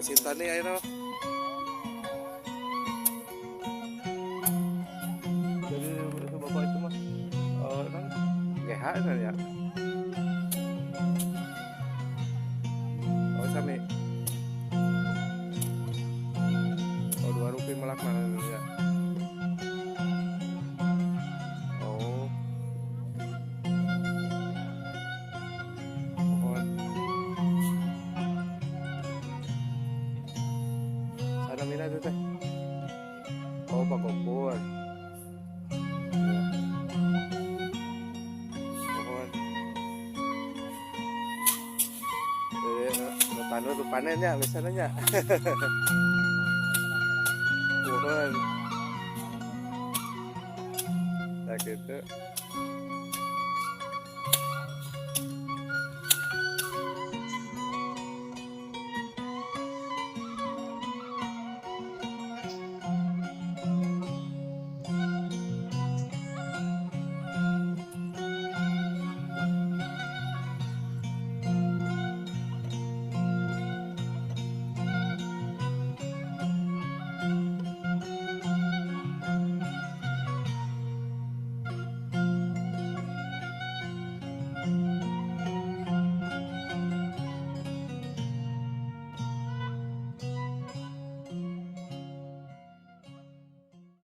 mesin tani ayo no. Jadi itu bapak itu mah kan GH kan ya. Oh sami. Oh 2 rupiah melakna ya. Oh mohon sana mina itu teh. Oh Pak Kopur. Mohon. Panennya misalnya. Mohon. Nah gitu.